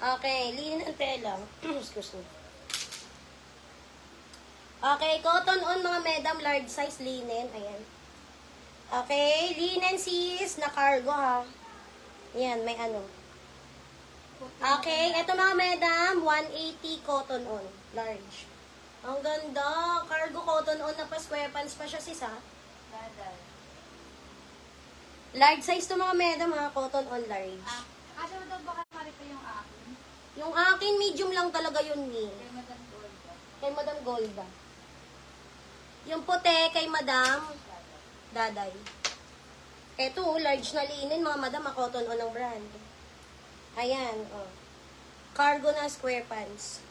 Okay, linen ang tela. Excuse me. Okay, cotton on mga madam, large size linen. Ayan. Okay, linen sis na cargo ha. Ayan, may ano. Okay, ito mga madam, 180 cotton on, large. Ang ganda, cargo cotton on na pa square pants pa siya sis ha. Large size to mga madam ha, cotton on large. Kasi mo daw baka marito yung akin. Yung akin, medium lang talaga yun ni. Kay Madam Golda. Kay Madam Golda. Yung puti kay Madam Daday. Eto, large na linen, mga madam, cotton on ang brand. Ayan, oh. Cargo na square pants.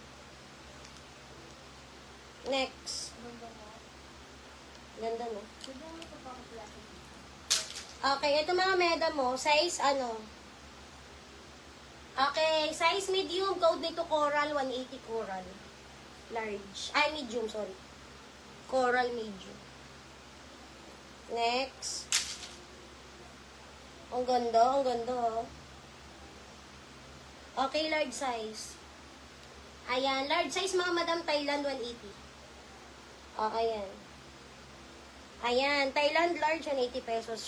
Next. Ganda, no? Okay, ito mga madam mo, size ano? Okay, size medium, code nito coral, 180 coral. Large. Ay, medium, sorry. Coral medium. Next. Ang ganda, oh. Okay, large size. Ayan, large size mga madam, Thailand 180. Oh, ayan. Ayan, Thailand large 180 pesos.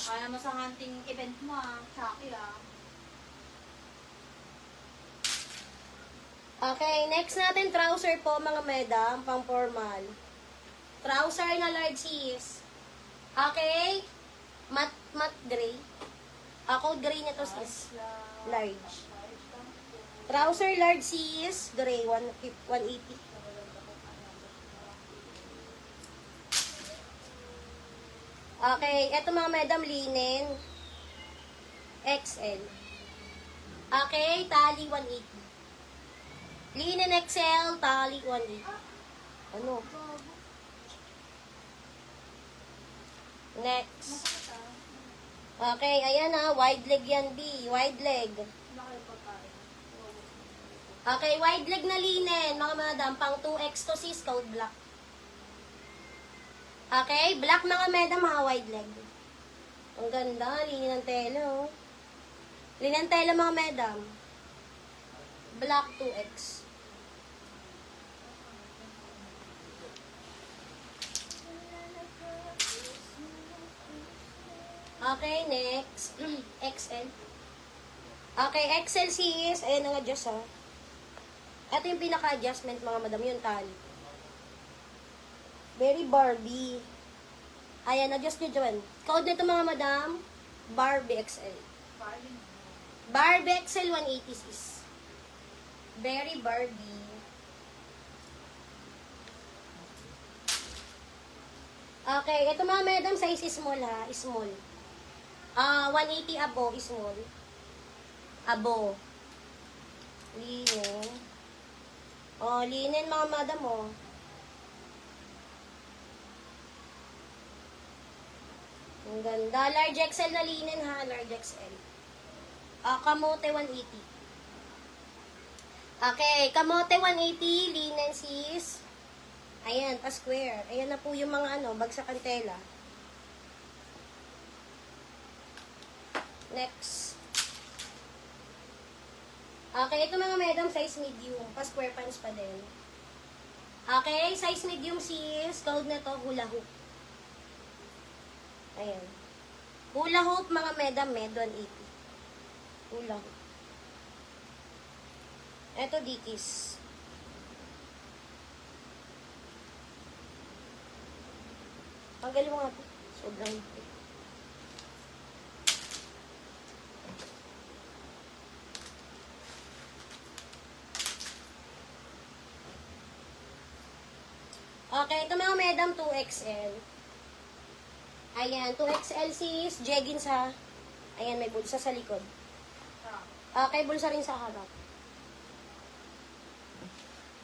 Kaya mo sa hunting event mo Shaki Okay, next natin trouser po mga madam, pang formal. Trouser na large sis. Okay? Matte gray. Code gray nito sis. Large. Trouser large sis, gray, 180. Okay, eto mga madam, linen. XL. Okay, tali 180. Linen XL, tali 180. Ano? Next. Okay, ayan na, wide leg yan, B. Wide leg. Okay, wide leg na linen, mga madam, pang 2X to sis, code black. Okay, black mga madam ha, wide leg. Ang ganda, linen ng tela, oh. Linen ng tela mga madam. Black 2X. Okay, next. XL. Okay, XL sis. Ayan ang adjust ha. Ito yung pinaka-adjustment mga madam, yung tali. Very Barbie. Ayan, adjust nyo dyan. Code nito mga madam, Barbie XL. Barbie XL 180 sis. Very Barbie. Okay, ito mga madam, size small ha, small. 180 abo, small. Abo. Linen. Oh, linen mga madam oh. Ang ganda. Large XL na linen ha, large XL. Kamote 180. Okay, kamote 180, linen sis. Ayan, pa-square. Ayan na po yung mga bagsakan tela. Next. Okay, ito mga madam, size medium. Pa-square pants pa din. Okay, size medium sis. Code na to, hula hoop. Ayan. Hula hoop mga madam, med 180. Hula hoop. Ito, dikis. Tanggalin mo nga po. Sobrang hipit. Okay, ito mga madam, 2XL. Ayan, 2XL sis, jeggings ha. Ayan, may bulsa sa likod. Okay, bulsa rin sa harap.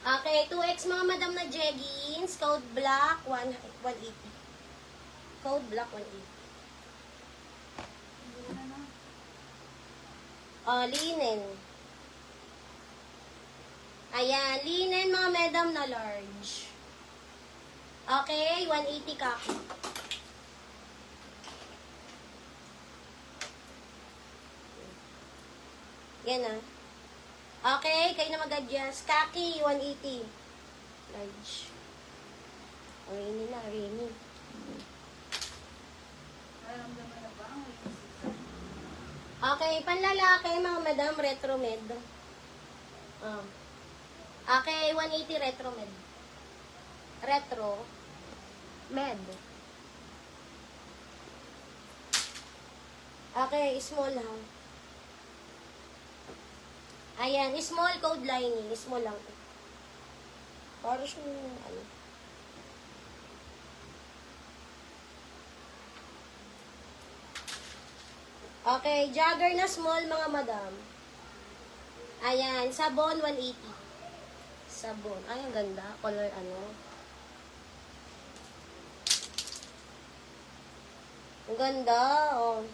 Okay, 2X mga madam na jeggings, code black, 180. Code black, 180. Linen. Ayan, linen mga madam na large. Okay, 180 kaki. Yan ah. Okay, kayo na mag-adjust. Kaki, 180. Large. Rainy na, rainy. Nararamdaman na ba ang rainy season? Okay, panlalaki, mga madam, retro med. Okay, 180 retro med. Retro med. Okay, small ha. Ayan, small code lining. Small lang. Para siyang, ano. Okay, jogger na small, mga madam. Ayan, sabon, 180. Sabon. Ay, ang ganda. Color, ano. Ang ganda, oh.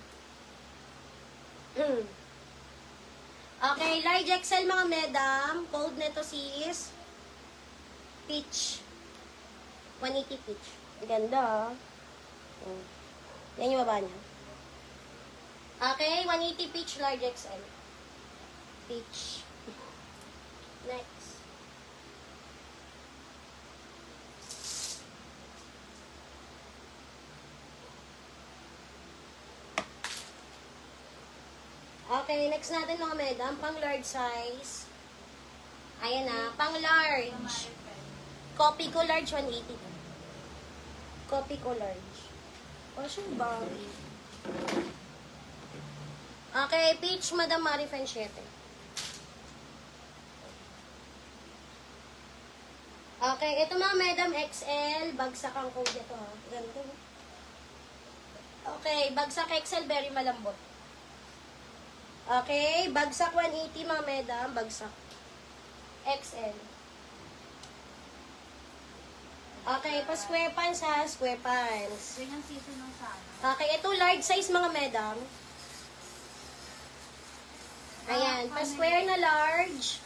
Okay, large XL, mga madam. Code nito is peach. 180 peach. Ang ganda, oh. Yan yung baba niya. Okay, 180 peach, large XL. Peach. Next. Okay, next natin mga madam, pang large size. Ayan na, pang large. Copy ko large, 180. Copy ko large. O, siyang bagay. Okay, peach, Madam Mari Franchete. Okay, ito mga Madam XL, bagsak ang code ito ha. Ganito. Okay, bagsak XL, very malambot. Okay, bagsak 180 mga Madam, bagsak. XL. Okay, pa-square pants ha, square pants. Ganyan season ng sana. Okay, ito large size mga Madam. Ayan, pa-square na large.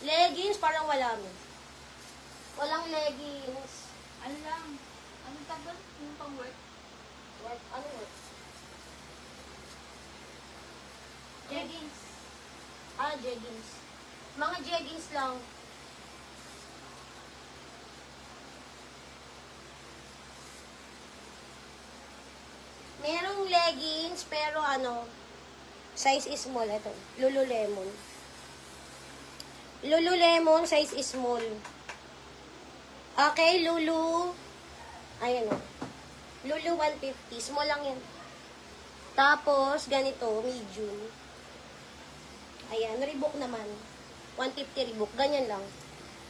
Leggings, parang wala mo. Walang leggings. Ano lang? Anong tag doon? Yung pang work? What? Ano work? Jeggings. Ah, jeggings. Mga jeggings lang. Merong leggings, pero ano, size is small. Ito, Lululemon. Lululemon, size is small. Okay, Lulu. Ayan o. Lulu 150. Small lang yan. Tapos, ganito, medium. Ayan, Reebok naman. 150 Reebok. Ganyan lang.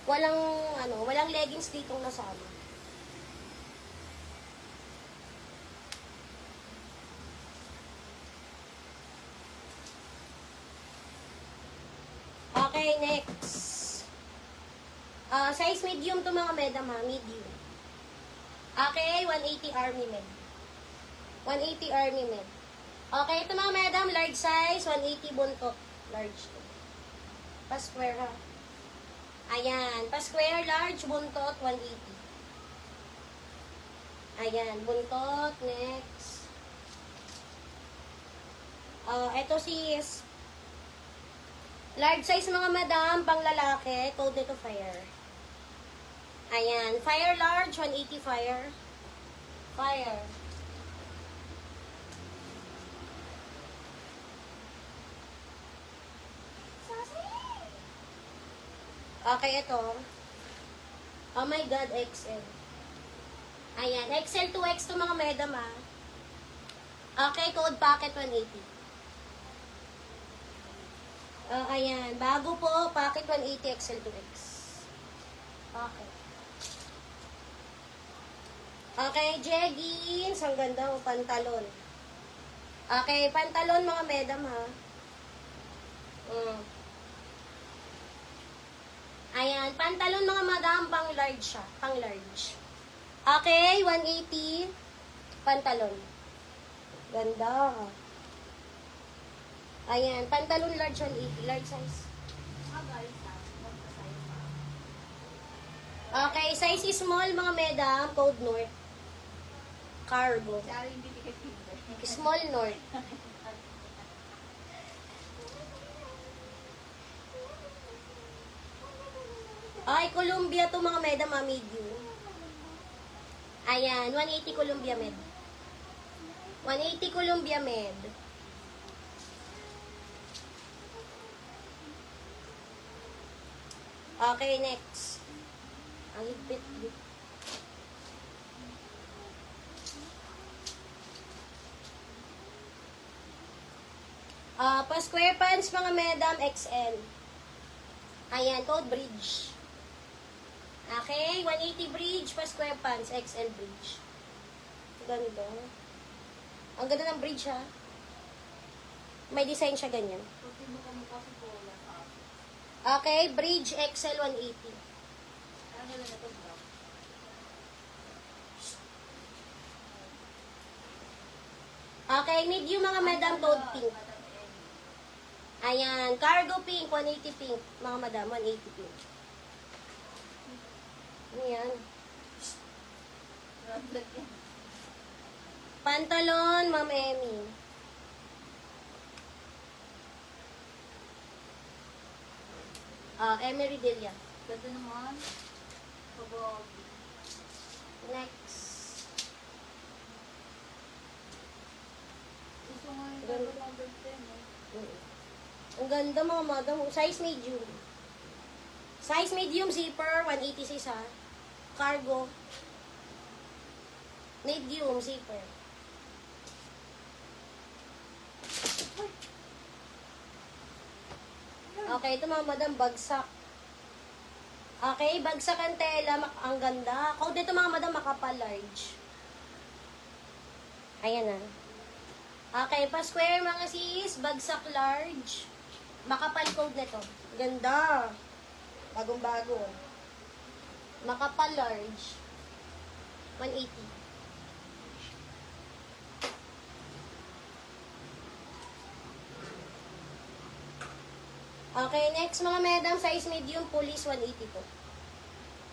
Walang, ano, walang leggings ditong nasama. Okay, next. Size medium to mga madam ha, medium. Okay, 180 army med. 180 army med. Okay, ito mga madam, large size, 180 buntot. Large to. Pa-square ha. Ayan, pa-square, large, buntot, 180. Ayan, buntot, next. Ito sis. Large size mga madam, pang lalaki, code nito fire. Ayan, fire large, 180 fire. Fire. Okay, ito. Oh my God, XL. Ayan, XL 2X to mga madam ah. Okay, code packet 180. Ayan, bago po, packet 180 XL 2X. Okay. Okay, jeggings. Ang ganda o pantalon. Okay, pantalon mga madam ha. Ayan, pantalon mga madam, pang large siya. Pang large. Okay, 180. Pantalon. Ganda. Ayan, pantalon large 180. Large size. Guys, magpasayo pa. Okay, size is small mga madam. Code North. Cargo. Sorry, hindi ka finger. Small North. Ay, Columbia to mga medam, medium. Ayan, 180 Columbia med. 180 Columbia med. Okay, next. Ang higpit. Pa square pants mga medam XL. Ayan, code bridge. Okay, 180 bridge pa square pants XL bridge. Ganda. Ang ganda ng bridge ha. May design siya ganyan. Kasi mukha si Bola sa akin. Okay, bridge XL 180. Ano nila na ito, bro? Okay, medium mga madam, code pink. Ayan, cargo pink, 180 pink. Mga madam, 180 pink. Ayan. Pantalon, Ma'am Emmy. Emery Delia. Ganda naman. Pabog. Next. Gusto nga yung Ganda. number 10, eh. Ang ganda mga madam. Size medium. Size medium zipper, 186 ha. Cargo. Medium zipper. Okay, ito mga madam, bagsak. Okay, bagsak ang tela, ang ganda. Code nito mga madam, makapal large. Ayan na. Okay, pa square mga sis, bagsak large. Makapal code nito. Ganda. Bagong-bago. Makapal large. 180. Okay, next mga madam, size medium, police 180 po.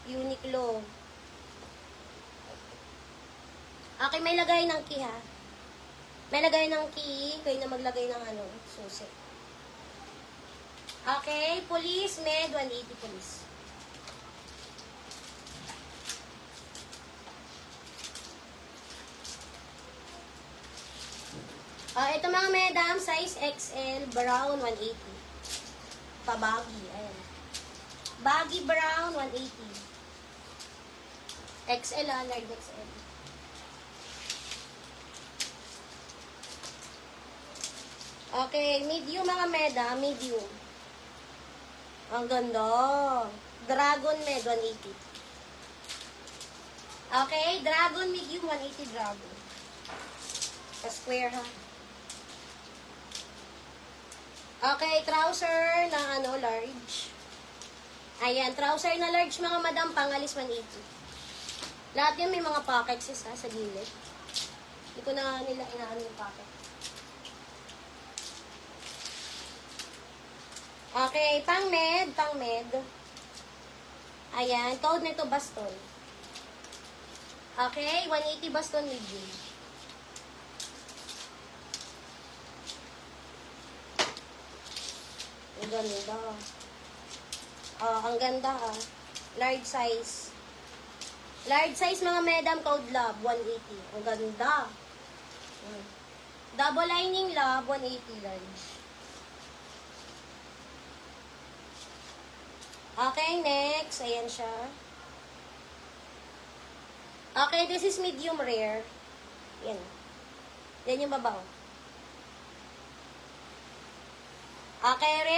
Uniqlo. Okay, may lagay ng key ha. May lagay ng key, kayo na maglagay ng ano, susi. Okay, police, med, 180 police. Ito mga madam, size XL, brown, 180. Pabagi, ayan. Baggy brown, 180. XL large XL. Okay, medium mga meda, medium. Ang ganda. Dragon med, 180. Okay, dragon medium, 180 dragon. Pa-square ha. Okay, trouser na ano, large. Ayan, trouser na large mga madam, pangalis 180. Lahat yan may mga pockets ha, sa gilid. Hindi ko na nila inaano yung pocket. Okay, pang med, pang med. Ayan, code nito baston. Okay, 180 baston medium. Ang ganda. Ang ganda ha. Large size. Large size mga madam, code love, 180. Ang ganda. Double lining love, 180 large. Okay, next. Ayan siya. Okay, this is medium rare. Yan. Yan yung babaw. Okay, rare.